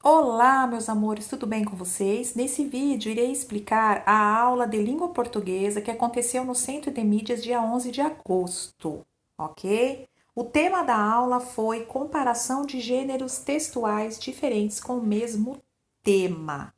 Olá, meus amores, tudo bem com vocês? Nesse vídeo, irei explicar a aula de língua portuguesa que aconteceu no Centro de Mídias dia 11 de agosto, ok? O tema da aula foi comparação de gêneros textuais diferentes com o mesmo tema,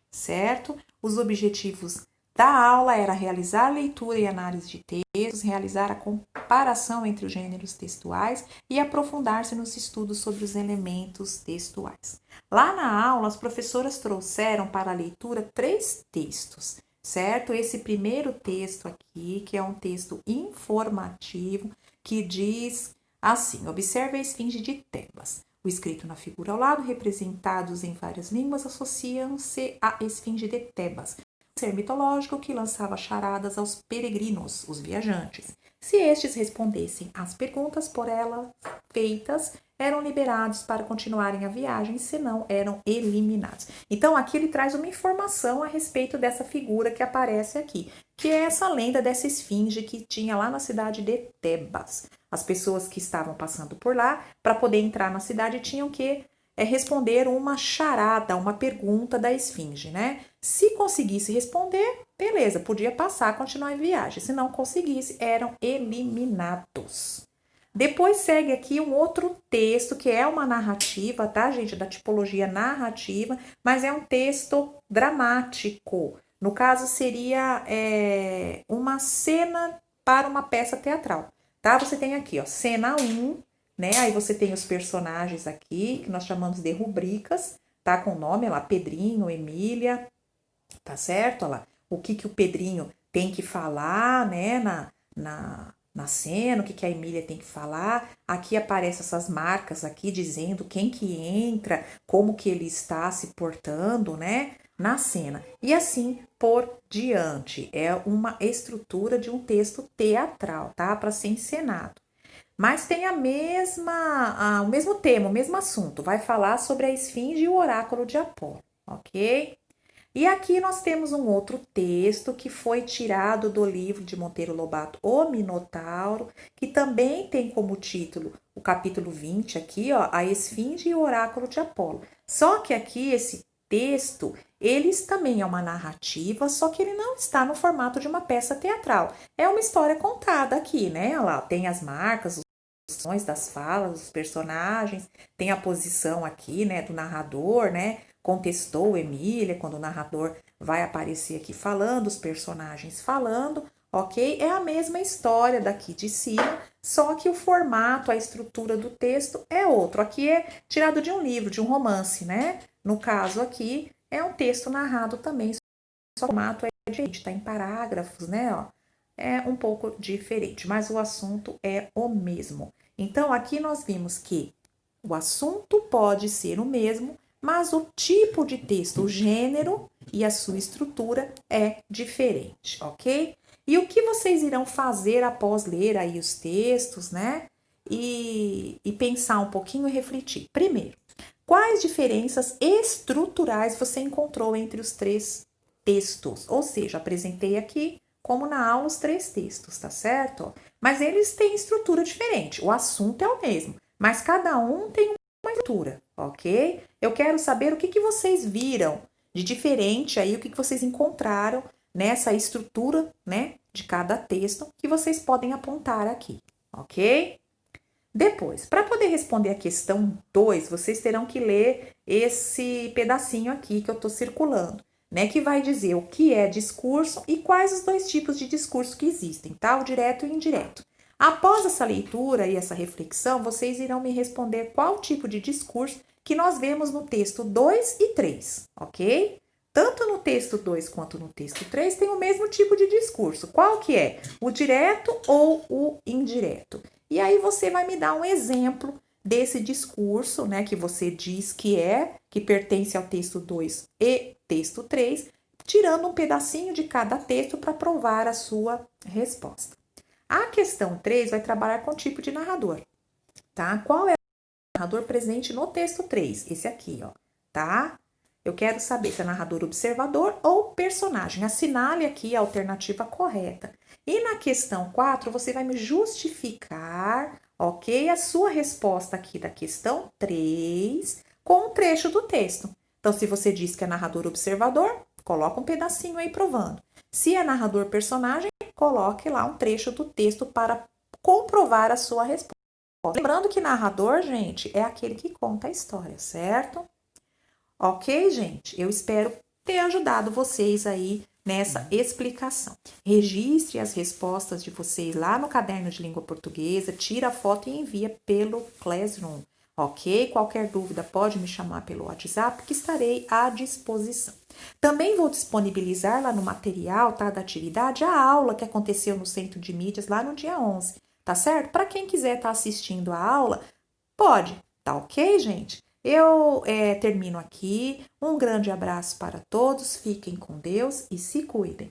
certo? Os objetivos da aula era realizar leitura e análise de textos, realizar a comparação entre os gêneros textuais e aprofundar-se nos estudos sobre os elementos textuais. Lá na aula, as professoras trouxeram para a leitura 3 textos, certo? Esse primeiro texto aqui, que é um texto informativo, que diz assim: observe a esfinge de Tebas. O escrito na figura ao lado, representados em várias línguas, associam-se à esfinge de Tebas, um ser mitológico que lançava charadas aos peregrinos, os viajantes. Se estes respondessem às perguntas por ela feitas, eram liberados para continuarem a viagem, senão eram eliminados. Então, aqui ele traz uma informação a respeito dessa figura que aparece aqui, que é essa lenda dessa esfinge que tinha lá na cidade de Tebas. As pessoas que estavam passando por lá, para poder entrar na cidade, tinham que responder uma charada, uma pergunta da esfinge, né? Se conseguisse responder, beleza, podia passar, continuar a viagem. Se não conseguisse, eram eliminados. Depois segue aqui um outro texto, que é uma narrativa, tá, gente? Da tipologia narrativa, mas é um texto dramático. No caso, seria uma cena para uma peça teatral, tá? Você tem aqui, ó, cena 1, né? Aí você tem os personagens aqui, que nós chamamos de rubricas, tá? Com nome, lá, Pedrinho, Emília, tá certo? Olha lá, o que o Pedrinho tem que falar, né, na cena, o que a Emília tem que falar. Aqui aparecem essas marcas aqui dizendo quem que entra, como que ele está se portando, né, na cena. E assim por diante. É uma estrutura de um texto teatral, tá? Para ser encenado. Mas tem o mesmo tema, o mesmo assunto. Vai falar sobre a esfinge e o oráculo de Apolo, ok? E aqui nós temos um outro texto que foi tirado do livro de Monteiro Lobato, O Minotauro, que também tem como título o capítulo 20 aqui, ó, a Esfinge e o Oráculo de Apolo. Só que aqui esse texto, eles também é uma narrativa, só que ele não está no formato de uma peça teatral. É uma história contada aqui, né? Olha lá, tem as marcas, os das falas, dos personagens, tem a posição aqui, né, do narrador, né? Contestou Emília, quando o narrador vai aparecer aqui falando, os personagens falando, ok? É a mesma história daqui de cima, só que o formato, a estrutura do texto é outro. Aqui é tirado de um livro, de um romance, né? No caso aqui, é um texto narrado também, só que o formato é diferente, está em parágrafos, né? Ó, é um pouco diferente, mas o assunto é o mesmo. Então, aqui nós vimos que o assunto pode ser o mesmo, mas o tipo de texto, o gênero e a sua estrutura é diferente, ok? E o que vocês irão fazer após ler aí os textos, né? E pensar um pouquinho e refletir. Primeiro, quais diferenças estruturais você encontrou entre os 3 textos? Ou seja, apresentei aqui, como na aula, os 3 textos, tá certo? Mas eles têm estrutura diferente. O assunto é o mesmo, mas cada um tem uma estrutura, ok? Eu quero saber o que vocês viram de diferente aí, o que vocês encontraram nessa estrutura, né, de cada texto que vocês podem apontar aqui, ok? Depois, para poder responder a questão 2, vocês terão que ler esse pedacinho aqui que eu estou circulando, né? Que vai dizer o que é discurso e quais os 2 tipos de discurso que existem, tá? O direto e o indireto. Após essa leitura e essa reflexão, vocês irão me responder qual tipo de discurso que nós vemos no texto 2 e 3, ok? Tanto no texto 2 quanto no texto 3 tem o mesmo tipo de discurso. Qual que é? O direto ou o indireto? E aí você vai me dar um exemplo desse discurso, né, que você diz que pertence ao texto 2 e texto 3, tirando um pedacinho de cada texto para provar a sua resposta. A questão 3 vai trabalhar com o tipo de narrador, tá? Qual é o narrador presente no texto 3? Esse aqui, ó, tá? Eu quero saber se é narrador observador ou personagem. Assinale aqui a alternativa correta. E na questão 4, você vai me justificar, ok? A sua resposta aqui da questão 3 com um trecho do texto. Então, se você diz que é narrador observador, coloca um pedacinho aí provando. Se é narrador personagem, coloque lá um trecho do texto para comprovar a sua resposta. Lembrando que narrador, gente, é aquele que conta a história, certo? Ok, gente? Eu espero ter ajudado vocês aí nessa explicação. Registre as respostas de vocês lá no caderno de língua portuguesa, tira a foto e envia pelo Classroom, ok? Qualquer dúvida pode me chamar pelo WhatsApp que estarei à disposição. Também vou disponibilizar lá no material, tá, da atividade a aula que aconteceu no Centro de Mídias lá no dia 11, tá certo? Para quem quiser estar assistindo a aula, pode, tá ok, gente? Eu termino aqui. Um grande abraço para todos, fiquem com Deus e se cuidem.